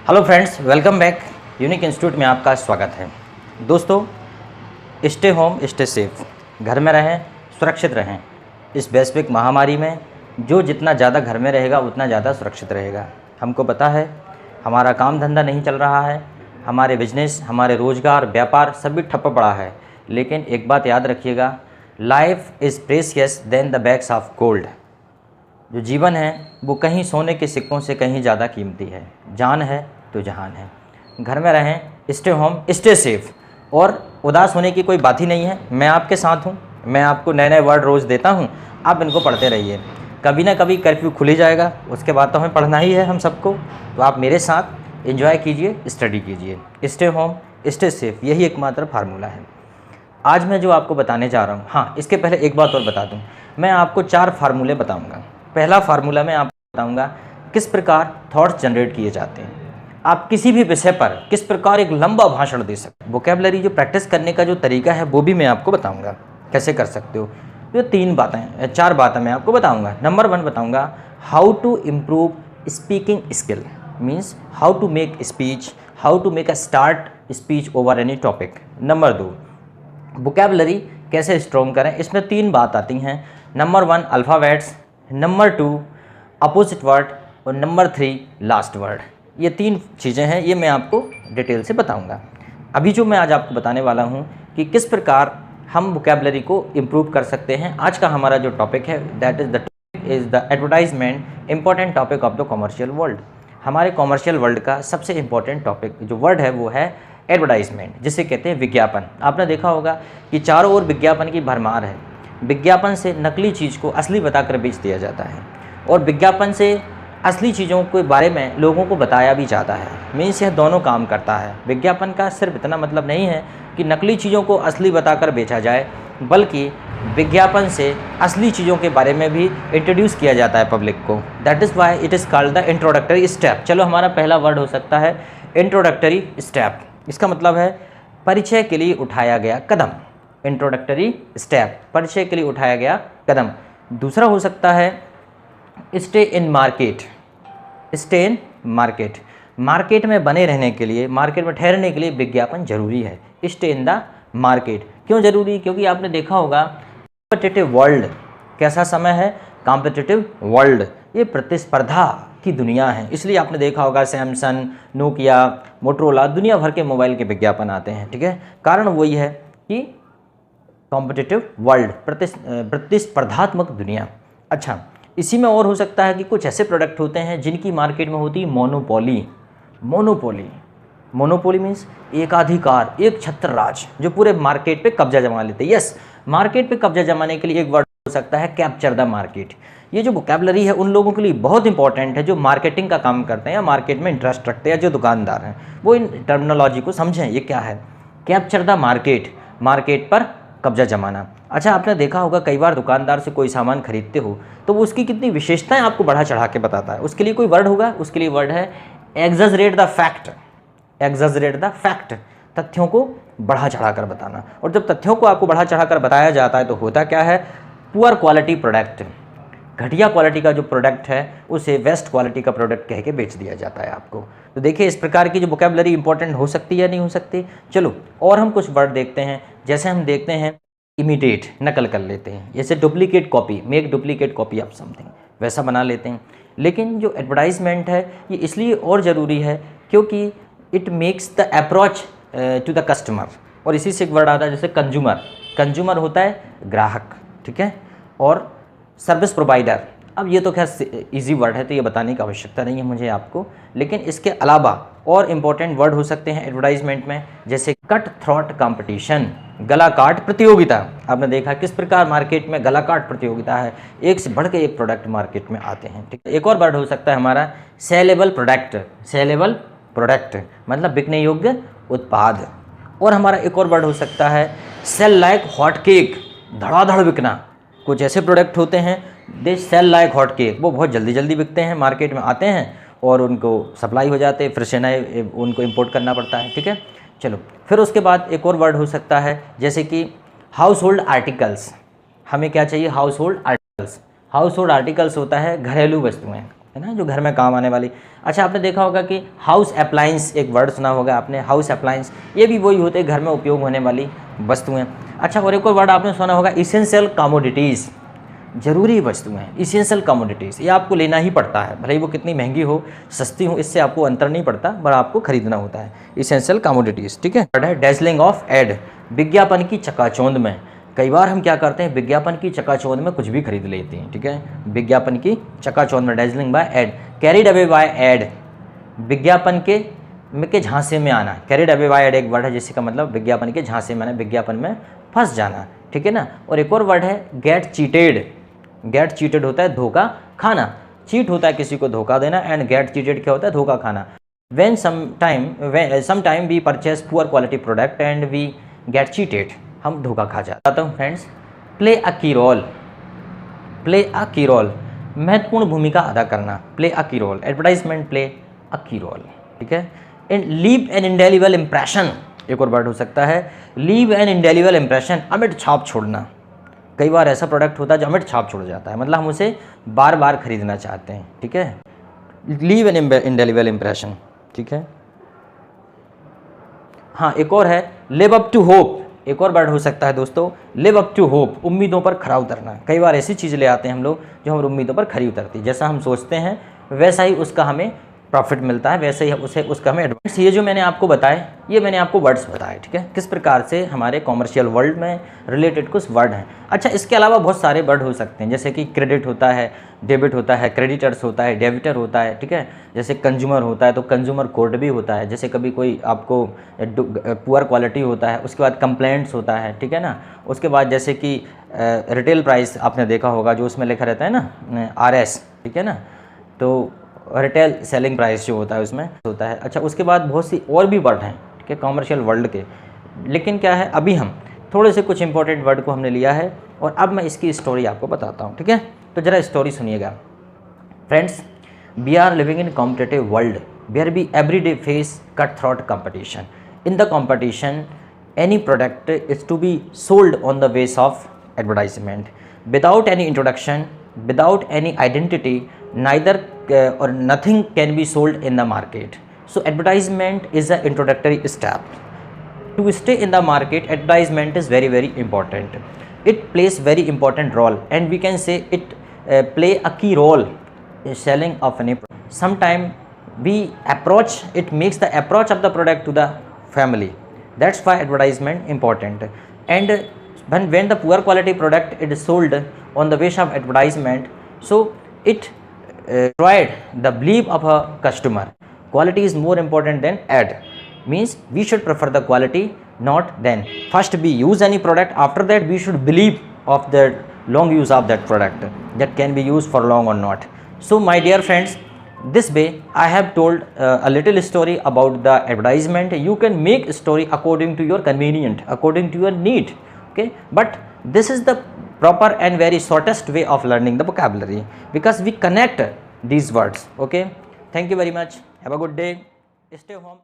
Hello friends, welcome back. Unique institute में आपका स्वागत है। दोस्तों, स्टे होम स्टे सेफ, घर में रहें, सुरक्षित रहें। इस वैश्विक महामारी में जो जितना ज़्यादा घर में रहेगा उतना ज़्यादा सुरक्षित रहेगा। हमको पता है हमारा काम धंधा नहीं चल रहा है, हमारे बिजनेस, हमारे रोज़गार, व्यापार सभी ठप्प पड़ा है। लेकिन एक बात याद रखिएगा, life is precious than the bags of gold. जो जीवन है वो कहीं सोने के सिक्कों से कहीं ज़्यादा कीमती है। जान है तो जहान है। घर में रहें, स्टे होम स्टे सेफ, और उदास होने की कोई बात ही नहीं है। मैं आपके साथ हूँ, मैं आपको नए नए वर्ड रोज़ देता हूँ, आप इनको पढ़ते रहिए। कभी ना कभी कर्फ्यू खुल ही जाएगा, उसके बाद तो हमें पढ़ना ही है हम सबको। तो आप मेरे साथ एंजॉय कीजिए, स्टडी कीजिए। स्टे होम स्टे सेफ, यही एकमात्र फार्मूला है। आज मैं जो आपको बताने जा रहा हूँ, हाँ इसके पहले एक बात और बता दूँ, मैं आपको 4 फार्मूले बताऊँगा। पहला फार्मूला मैं आपको बताऊँगा किस प्रकार थॉट्स जनरेट किए जाते हैं। आप किसी भी विषय पर किस प्रकार एक लंबा भाषण दे सकते हैं। वोकैबुलरी जो प्रैक्टिस करने का जो तरीका है वो भी मैं आपको बताऊंगा कैसे कर सकते हो। तो 4 बातें मैं आपको बताऊंगा। नंबर 1 बताऊंगा how to improve speaking skill, means how to make speech, how to make a start speech over any topic. Number 2 vocabulary कैसे स्ट्रॉन्ग करें, इसमें 3 बात आती हैं। Number 1 alphabets, number 2 opposite word, और नंबर 3 लास्ट वर्ड। ये 3 चीज़ें हैं, ये मैं आपको डिटेल से बताऊंगा। अभी जो मैं आज आपको बताने वाला हूँ कि किस प्रकार हम वोकैबुलरी को इम्प्रूव कर सकते हैं। आज का हमारा जो टॉपिक है that is the advertisement, important topic of the commercial world. हमारे कॉमर्शियल वर्ल्ड का सबसे इंपॉर्टेंट टॉपिक जो वर्ड है वो है एडवर्टाइजमेंट, जिसे कहते हैं विज्ञापन। आपने देखा होगा कि चारों ओर विज्ञापन की भरमार है। विज्ञापन से नकली चीज़ को असली बताकर बेच दिया जाता है, और विज्ञापन से असली चीज़ों के बारे में लोगों को बताया भी जाता है। मीन्स यह दोनों काम करता है। विज्ञापन का सिर्फ इतना मतलब नहीं है कि नकली चीज़ों को असली बताकर बेचा जाए, बल्कि विज्ञापन से असली चीज़ों के बारे में भी इंट्रोड्यूस किया जाता है पब्लिक को। That is why it is called the introductory step. चलो, हमारा पहला वर्ड हो सकता है इंट्रोडक्टरी स्टेप। इसका मतलब है परिचय के लिए उठाया गया कदम। इंट्रोडक्टरी स्टेप, परिचय के लिए उठाया गया कदम। दूसरा हो सकता है stay in market. Stay in market, market में बने रहने के लिए, मार्केट में ठहरने के लिए विज्ञापन जरूरी है। स्टे इन द मार्केट क्यों जरूरी? क्योंकि आपने देखा होगा कॉम्पिटिटिव वर्ल्ड कैसा समय है। कॉम्पिटिटिव वर्ल्ड, ये प्रतिस्पर्धा की दुनिया है। इसलिए आपने देखा होगा सैमसंग, नोकिया, मोटरोला, दुनिया भर के मोबाइल के विज्ञापन आते हैं। ठीक है, कारण वही है कि कॉम्पिटिटिव वर्ल्ड, प्रतिस्पर्धात्मक दुनिया। अच्छा, इसी में और हो सकता है कि कुछ ऐसे प्रोडक्ट होते हैं जिनकी मार्केट में होती है मोनोपोली। मोनोपोली मीन्स एकाधिकार, एक छत्र राज, जो पूरे मार्केट पे कब्जा जमा लेते हैं। यस, मार्केट पे कब्जा जमाने के लिए एक वर्ड हो सकता है कैप्चर द मार्केट। ये जो वोकैबुलरी है उन लोगों के लिए बहुत इंपॉर्टेंट है जो मार्केटिंग का काम करते हैं या मार्केट में इंटरेस्ट रखते हैं, या जो दुकानदार हैं वो इन टर्मिनोलॉजी को समझें। ये क्या है? कैप्चर द मार्केट, मार्केट पर कब्जा जमाना। अच्छा, आपने देखा होगा कई बार दुकानदार से कोई सामान खरीदते हो तो वो उसकी कितनी विशेषताएं आपको बढ़ा चढ़ा के बताता है। उसके लिए कोई वर्ड होगा, उसके लिए वर्ड है exaggerate the fact. Exaggerate the fact, तथ्यों को बढ़ा चढ़ा कर बताना। और जब तथ्यों को आपको बढ़ा चढ़ा कर बताया जाता है तो होता क्या है? पुअर क्वालिटी प्रोडक्ट, घटिया क्वालिटी का जो प्रोडक्ट है उसे बेस्ट क्वालिटी का प्रोडक्ट कह के बेच दिया जाता है आपको। तो देखिए, इस प्रकार की जो वोकैबुलरी इंपॉर्टेंट हो सकती है या नहीं हो सकती। चलो, और हम कुछ वर्ड देखते हैं। जैसे हम देखते हैं इमिटेट, नकल कर लेते हैं। जैसे duplicate copy, make duplicate copy of something, वैसा बना लेते हैं। लेकिन जो एडवर्टाइजमेंट है ये इसलिए और ज़रूरी है क्योंकि it makes the approach to the customer. और इसी से एक वर्ड आता है जैसे कंज्यूमर। कंज्यूमर होता है ग्राहक, ठीक है, और सर्विस प्रोवाइडर। अब ये तो खैर इजी वर्ड है तो ये बताने की आवश्यकता नहीं है मुझे आपको, लेकिन इसके अलावा और इम्पोर्टेंट वर्ड हो सकते हैं एडवर्टाइजमेंट में, जैसे कट थ्रोट कंपटीशन, गला काट प्रतियोगिता। आपने देखा किस प्रकार मार्केट में गला काट प्रतियोगिता है, एक से बढ़ के एक प्रोडक्ट मार्केट में आते हैं। ठीक है, एक और वर्ड हो सकता है हमारा सेलेबल प्रोडक्ट। सेलेबल प्रोडक्ट मतलब बिकने योग्य उत्पाद। और हमारा एक और वर्ड हो सकता है सेल लाइक हॉट केक, धड़ाधड़ बिकना। कुछ ऐसे प्रोडक्ट होते हैं they sell like hot cake, वो बहुत जल्दी जल्दी बिकते हैं, मार्केट में आते हैं और उनको सप्लाई हो जाते हैं, फिर से नए उनको इंपोर्ट करना पड़ता है। ठीक है, चलो, फिर उसके बाद एक और वर्ड हो सकता है जैसे कि हाउस होल्ड आर्टिकल्स। हमें क्या चाहिए? House hold articles. House hold articles होता है घरेलू वस्तुएं, है ना, जो घर में काम आने वाली। अच्छा, आपने देखा होगा कि हाउस अप्लायंस, एक वर्ड सुना होगा आपने, हाउस अप्लायंस, ये भी वही होते हैं घर में उपयोग होने वाली वस्तुएं। अच्छा, और एक और वर्ड आपने सुना होगा इसेंशियल कमोडिटीज़, ज़रूरी वस्तुएं, इसेंशियल कमोडिटीज़, ये आपको लेना ही पड़ता है, भले ही वो कितनी महंगी हो सस्ती हो, इससे आपको अंतर नहीं पड़ता, पर आपको खरीदना होता है, इसेंशियल कमोडिटीज़। ठीक है। वर्ड है डेजलिंग ऑफ एड, विज्ञापन की चकाचौंध में। कई बार हम क्या करते हैं, विज्ञापन की चकाचौंध में कुछ भी खरीद लेते हैं। ठीक है, विज्ञापन की चकाचौंध में, dazzling bye add, carried away by add, विज्ञापन के झांसे में आना। कैरिड अवे बाय एड एक वर्ड है जिसका मतलब विज्ञापन के झांसे में आना, विज्ञापन में फंस जाना। ठीक है ना। और एक और वर्ड है गेट चीटेड, गेट चीटेड होता है धोखा खाना, चीट होता है किसी को धोखा देना, एंड गेट चीटेड क्या होता है, धोखा खाना। when sometime we purchase poor quality product and we get cheated, हम धोखा खा जाता हूँ। फ्रेंड्स, प्ले अ की रोल, प्ले अ की रोल, महत्वपूर्ण भूमिका अदा करना, प्ले अ की रोल, एडवर्टाइजमेंट प्ले अ की रोल। ठीक है। And leave an indelible impression, एक और वर्ड हो सकता है लीव एन इंडेलिबल इम्प्रेशन, अमिट छाप छोड़ना। कई बार ऐसा प्रोडक्ट होता है जो अमिट छाप छोड़ जाता है, मतलब हम उसे बार बार खरीदना चाहते हैं। ठीक है, लीव एन इंडेलिबल इम्प्रेशन। ठीक है। हाँ, एक और है लिव अप टू होप, एक और वर्ड हो सकता है दोस्तों, लिव अप टू होप, उम्मीदों पर खरा उतरना। कई बार ऐसी चीज़ ले आते हैं हम लोग जो हम उम्मीदों पर खरी उतरती, जैसा हम सोचते हैं वैसा ही उसका हमें प्रॉफिट मिलता है, वैसे ही उसका हमें एडवांस। ये जो मैंने आपको बताए, ये मैंने आपको वर्ड्स बताए। ठीक है, किस प्रकार से हमारे कॉमर्शियल वर्ल्ड में रिलेटेड कुछ वर्ड हैं। अच्छा, इसके अलावा बहुत सारे वर्ड हो सकते हैं, जैसे कि क्रेडिट होता है, डेबिट होता है, क्रेडिटर्स होता है, डेबिटर होता है। ठीक है, जैसे कंज्यूमर होता है तो कंज्यूमर कोर्ट भी होता है, जैसे कभी कोई आपको पुअर क्वालिटी होता है, उसके बाद कंप्लेंट्स होता है। ठीक है ना। उसके बाद जैसे कि रिटेल प्राइस आपने देखा होगा, जो उसमें लिखा रहता है ना RS। ठीक है ना, तो रिटेल सेलिंग प्राइस जो होता है उसमें होता है। अच्छा, उसके बाद बहुत सी और भी वर्ड हैं, ठीक है, कॉमर्शियल वर्ल्ड के, लेकिन क्या है, अभी हम थोड़े से कुछ इंपॉर्टेंट वर्ड को हमने लिया है और अब मैं इसकी स्टोरी आपको बताता हूँ। ठीक है, तो ज़रा स्टोरी सुनिएगा। Friends, we are living in competitive world where we every day face cut throat competition. In the competition any product is to be sold on the base of advertisement without any introduction, without any identity, neither or nothing can be sold in the market. So advertisement is an introductory step. To stay in the market, advertisement is very, very important. It plays very important role, and we can say it play a key role in selling of any product. Sometime we approach, it makes the approach of the product to the family. That's why advertisement important. And when the poor quality product it is sold on the base of advertisement, so it destroyed the belief of a customer. Quality is more important than ad, means we should prefer the quality, not then first we use any product, after that we should believe of the long use of that product, that can be used for long or not. So my dear friends, this way I have told a little story about the advertisement. You can make a story according to your convenient, according to your need. Okay, but this is the proper and very shortest way of learning the vocabulary, because we connect these words. Okay, thank you very much, have a good day, stay home.